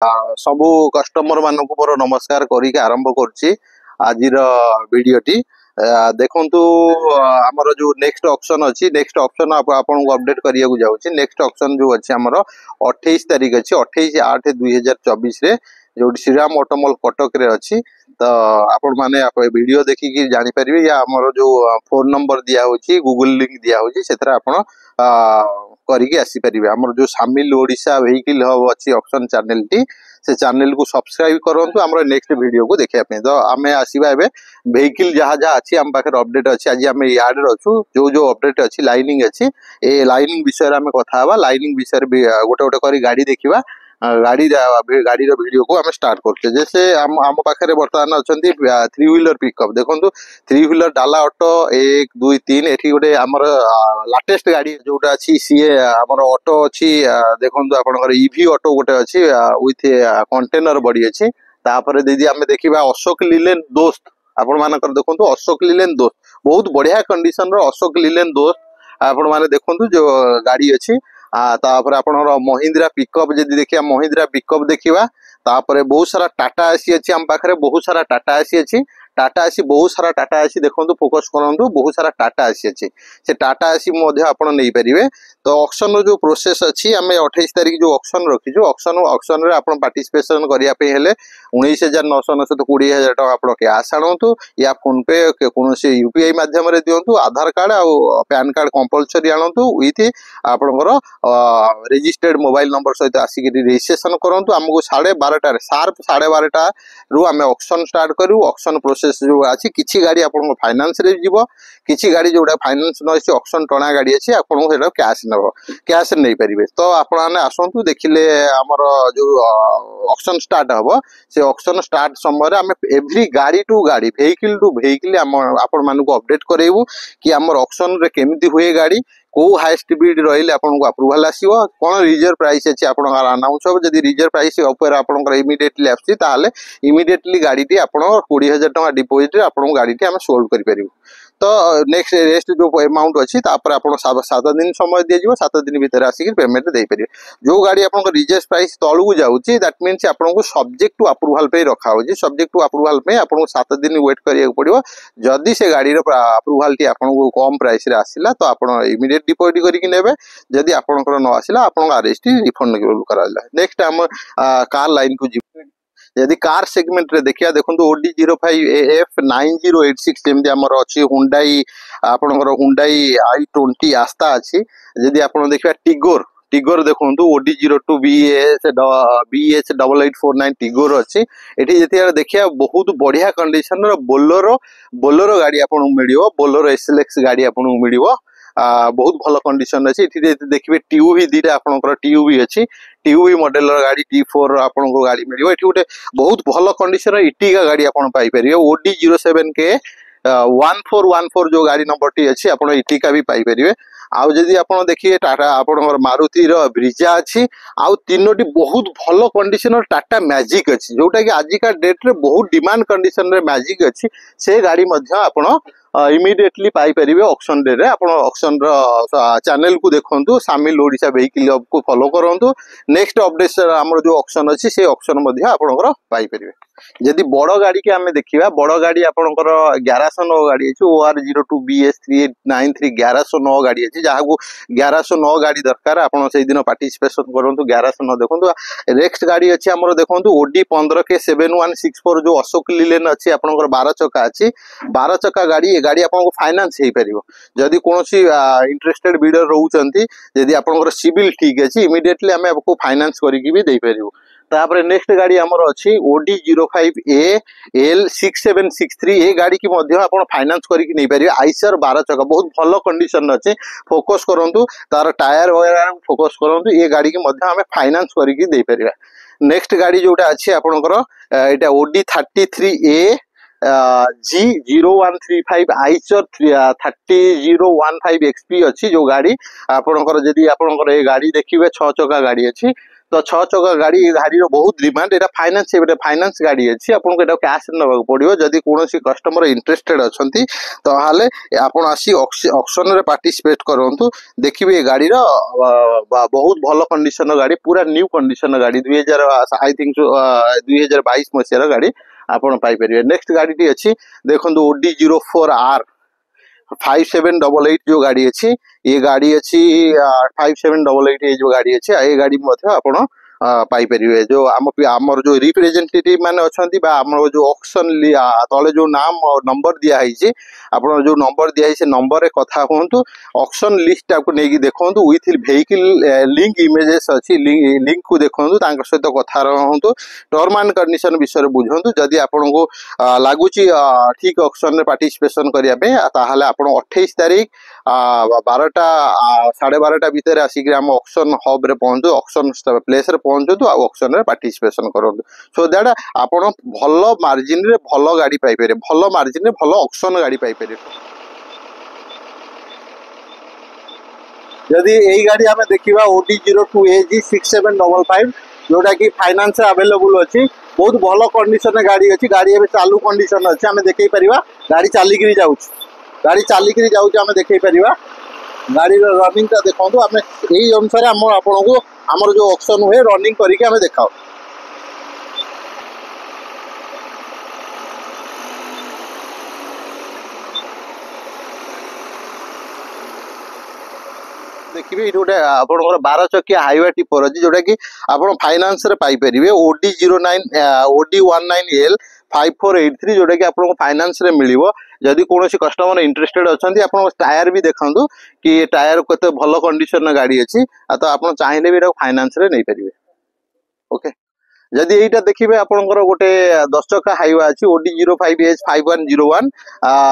सबु कस्टमर मानक मोर नमस्कार करिक आरंभ करछि आजिर वीडियोटी देखंतु हमर जो नेक्स्ट ऑप्शन अछि नेक्स्ट ऑप्शन आपन को अपडेट करिया को जाउछि नेक्स्ट ऑप्शन जो अछि हमर 28 तारिख अछि 28/8/2024 रे जो श्रीराम ऑटोमॉल कटक रे अछि तो आपण माने वीडियो देखि कि जानि परिबे या हमर जो फोन नंबर दिया होछि गूगल लिंक दिया होछि सेतरा आपण करिके आसी परिबे हमर जो शामिल ओडिशा व्हीकल हब अछि ऑप्शन चैनल टी से चैनल को सब्सक्राइब करंतु हमर नेक्स्ट वीडियो को देखिया पे तो आमे आसीबा एबे व्हीकल जहा जहा अछि हम पाखे अपडेट अछि आज आमे यार्ड रे अछु जो जो अपडेट अछि लाइनिंग अछि ए लाइनिंग विषय रे आमे कथा हबा लाइनिंग विषय रे गोटे गोटे करी गाड़ी देखिबा गाड़ी रो वीडियो को हम स्टार्ट करते जैसे हम पाखे वर्तमान अछंती 3 व्हीलर पिकअप देखंतु 3 व्हीलर डाला ऑटो 1 2 3 एठी गोटे हमर लेटेस्ट गाड़ी जोटा अछि सीए हमर ऑटो अछि देखंतु आपनकर ईवी ऑटो गोटे अछि विथ कंटेनर बॉडी अछि तापर दीदी हमें देखिबा अशोक लीलैंड दोस्त आपण मानकर देखंतु अशोक लीलैंड दोस्त बहुत बढ़िया कंडीशन रो अशोक लीलैंड दोस्त आपण माने देखंतु जो गाड़ी अछि तापर आपनर महिंद्रा पिकअप जदी देखिया महिंद्रा पिकअप देखिबा तापर बहुत सारा टाटा एसी अछि हम पाखरे बहुत सारा टाटा एसी अछि टाटा एसी बहुत सारा टाटा एसी देखंतु फोकस करंतु बहुत सारा टाटा एसी अछि से टाटा एसी मध्ये आपण नै परिबे तो ऑक्शन रो जो प्रोसेस अछि हमें 28 तारिख जो ऑक्शन रखिजो ऑक्शन रे आपण पार्टिसिपेशन करिया पे हेले 19,990 तो 20,000 टका आपण कैश आणंतु या फोन पे कोनोसी यूपीआई माध्यम रे दियंतु आधार कार्ड आ पैन कार्ड कंपलसरी आणंतु विथ आपणकर रजिस्टर्ड मोबाइल नंबर सहित आसिक रजिस्ट्रेशन करंतु हमको 12:30 शार्प 12:30 रु आमे ऑक्शन स्टार्ट करू ऑक्शन प्रोसेस जो अछि किछि गाड़ी आपन फाइनेंस रे जीवो किछि गाड़ी जोडा फाइनेंस न अछि ऑक्शन टणा गाड़ी अछि आपन हेडा कैश नबो कैश नै परिबे तो आपन माने आसंतु देखिले हमर जो ऑक्शन स्टार्ट हबो से ऑक्शन स्टार्ट समय रे आमे एवरी गाड़ी टू व्हीकल आपन मानु को अपडेट करेबू कि हमर ऑक्शन रे केमिति हुए गाड़ी को हाईएस्ट बिड रहिले आपन को अप्रूवल आसीबो कोन रिजर्व प्राइस अछि आपन अनाउंस हो जदी रिजर्व प्राइस ऊपर आपन को इमीडिएटली आसी ताले इमीडिएटली गाड़ी टी आपन 20,000 टका डिपॉजिट रे आपन गाड़ी टी हम सोल्ड करि परिबो तो नेक्स्ट रेस्ट जो अमाउंट अछि तापर आपन 7 दिन समय दे जिवो 7 दिन भीतर आसी पेमेंट दे परिबे जो गाड़ी आपन को रिजर्व प्राइस तळु जाउची दैट मींस आपन को सब्जेक्ट टू अप्रूवल पे रखा होची सब्जेक्ट टू अप्रूवल पे आपन को 7 दिन वेट करिया पड़िबो जदी से गाड़ी रो अप्रूवल टी आपन को कम प्राइस रे आसिला तो आपन इमीडिएट डिपॉजिट करि कि नेबे जदी आपन को न आसिला आपन आरएसटी रिफंड कराला नेक्स्ट हम कार लाइन को यदि कार सेगमेंट रे देखिया देखंतु ओडी 05AF 9086 जेमदि हमर अछि हुंडई आपनकर हुंडई i20 आस्था अछि यदि आपन देखिया टिगोर देखंतु ओडी 02 BH 8849 टिगोर अछि एठी जति देखिया बहुत बढ़िया कंडीशन रो बोलेरो गाड़ी आपन मिलियो बोलेरो SLX गाड़ी आपन मिलियो बहुत भलो कंडीशन अछि एठी देखिबे टीयूवी दिटा आपनकर टीयूवी अछि टीयूवी मॉडल गाड़ी T4 आपन को गाड़ी मिलियो एठी उटे बहुत भलो कंडीशन रो इटिका गाड़ी आपन पाई परियो ओडी 07 के 1414 जो गाड़ी नंबर टी अछि आपन इटिका भी पाई परिबे आउ जदी आपन देखिए टाटा आपन मारुति रो ब्रिजा अछि आउ तीनोटी बहुत भलो कंडीशन रो टाटा मैजिक अछि जोटा कि आज का डेट रे बहुत डिमांड कंडीशन रे मैजिक अछि से गाड़ी मध्य आपन इमीडिएटली पाई परिबे ऑक्शन डे रे आपन ऑक्शन रो चैनल को देखंतु शामिल ओडिशा व्हीकल हब को फॉलो करंतु नेक्स्ट अपडेट हमर जो ऑक्शन अछि से ऑक्शन मध्य आपनकर पाई परिबे यदि बड़ गाड़ी के हमें देखिबा बड़ गाड़ी आपनकर 1109 गाड़ी अछि OR02 BS 3893 1109 गाड़ी अछि जहा को 1109 गाड़ी दरकार आपन से दिन पार्टिसिपेशन करंतु 1109 देखंतु नेक्स्ट गाड़ी अछि हमर देखंतु ओडी 15 के 7164 जो अशोक लीलैंड अछि आपनकर 12 चक्का अछि 12 चक्का गाड़ी ए गाड़ी आपन को फाइनेंस हे परिबो जदी कोनोसी इंटरेस्टेड बिडर रहउचंती यदि आपनकर सिविल ठीक अछि इमीडिएटली हमें आपको फाइनेंस करि कि भी दे परिबो तापर नेक्स्ट गाड़ी हमर अछि ओडी 05A L6763 ए गाड़ी की मध्य आपण फाइनेंस करि कि नै परिबे आइसर 12 चक्का बहुत भलो कंडीशन अछि फोकस करंतु तार टायर वगैरह फोकस करंतु ए गाड़ी की मध्य हमें फाइनेंस करि कि दे परिबे नेक्स्ट गाड़ी जोटा अछि आपनकर एटा OD 33A G0135 Eicher 3015 XP अछि जो गाड़ी आपनकर जदी आपनकर ए गाड़ी देखिबे 6 चक्का गाड़ी अछि तो 6 चका गाड़ी गाड़ी बहुत डिमांड एटा फाइनांस गाड़ी अछि आपन एटा कैश नबा पड़ियो जदी कोनोसी कस्टमर इंटरेस्टेड अछंती तो हाले आपन आसी ऑक्शन रे पार्टिसिपेट करंतु देखिबे गाड़ी रो बहुत भलो कंडीशन गाड़ी पूरा न्यू कंडीशन गाड़ी 2000 आई थिंक 2022 मसिया गाड़ी आपन पाई परिबे। नेक्स्ट गाड़ी टी अछि देखंतु OD04R 5788 जो गाड़ी अच्छी ये गाड़ी अच्छी 5788 ये जो गाड़ी अच्छी ये गाड़ी मध्य आपण पाई परिवे जो आमर जो रिप्रेजेंटेटिव माने अछंती बा आमर जो ऑक्शन तले जो नाम और नंबर दिया है आपण जो नंबर दिया है से नंबर रे कथा होंतु ऑक्शन लिस्ट आपको नेकी देखंतु विथ व्हीकल लिंक इमेजेस अछि लिंक को देखंतु तांकर सहित कथा रहंतु टर्म एंड कंडीशन विषय रे बुझंतु जदी आपण को लागुची ठीक ऑक्शन रे पार्टिसिपेशन करिया पे ताहाले आपण 28 तारीख 12टा 12:30 भीतर आसिक हम ऑक्शन हब रे पहुंचो ऑक्शन प्लेस रे पहुंचो आ ऑक्शन रे पार्टिसिपेशन करंतु सो दैट आपण भलो मार्जिन रे भलो गाड़ी पाई पेरे भलो मार्जिन रे भलो ऑक्शन गाड़ी पाई पेरे। यदि यही गाड़ी आम देखा OD02AG 6755 जोटा कि फाइनेंस अवेलेबल अच्छी बहुत भल कंडीशन गाड़ी अच्छी गाड़ी एवं चालू कंडीशन अच्छी आम देखई पार गाड़ी चलिकी जाऊँ आम देखई पार गाड़ी रनिंग देखो आम यही अनुसार आपन को आमर जो ऑक्शन हुए रनिंग करके आम देखाओ। देखिए ये गोटे आप 12 चकिया हाईवे टिपर अच्छी जोटा कि आप फाइनेंस रे पाई परिवे OD19L 5483 जोटा कि आपको फाइनेंस रे मिलिवो जदि कौन कस्टमर इंटरेस्टेड अच्छा आप टायर भी देखु कि टायर केते भलो कंडीशन गाड़ी अच्छी तो आप चाहिए भी फाइनेंस रे नहीं पारिबे। ओके जदि एटा देखिबे आपनकर गोटे 10 चक्का हाईवा अछि OD05H 5101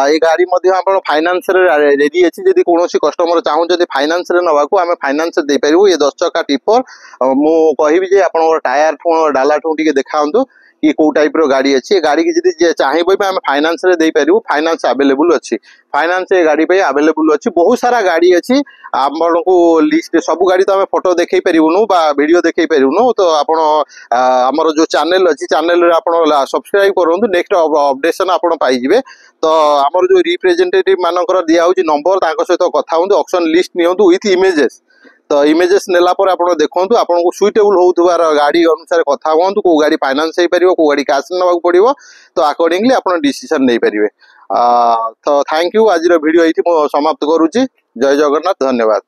ए गाड़ी मध्ये आपण फाइनेंस रे रेडी अछि जदि कोनोसी कस्टमर चाहू जदि फाइनेंस रे नबाकू आमे फाइनेंस दे परिबो। ये 10 चक्का टिपर मु कहिबि जे आपनकर टायर ठो डाला ठो टिके देखाउंतु कि को टाइप रो गाड़ी अछि गाड़ी की जदि चाहिबो आमे फाइनेंस रे दे परिबो फाइनेंस अवेलेबल अछि फाइनेंस ए गाड़ी पे अवेलेबल अछि बहुत सारा गाड़ी अछि आपण को लिस्ट सब गाड़ी तो आमे फोटो देखै परिबुनु बा वीडियो देखै परिबुनु तो आपण हमर जो चैनल अछि चैनल रे आपण सब्सक्राइब करंतु नेक्स्ट अपडेशन आपण पाई जिवे। तो हमर जो रिप्रेजेंटेटिव मानकर दिया होची नंबर तांको सहित कथा होंतु ऑक्शन लिस्ट नियंतु विथ इमेजेस तो इमेजेस नेला पर आपण देखंतु आपण को सुइटेबल होउथबार गाड़ी अनुसार कथा होंतु को गाड़ी फाइनेंस हे परिबो को गाड़ी कैश नबाक पड़िबो तो अकॉर्डिंगली आपण डिसीजन नै परिबे। तो थैंक यू आज वीडियो एठी समाप्त करूची। जय जगन्नाथ धन्यवाद।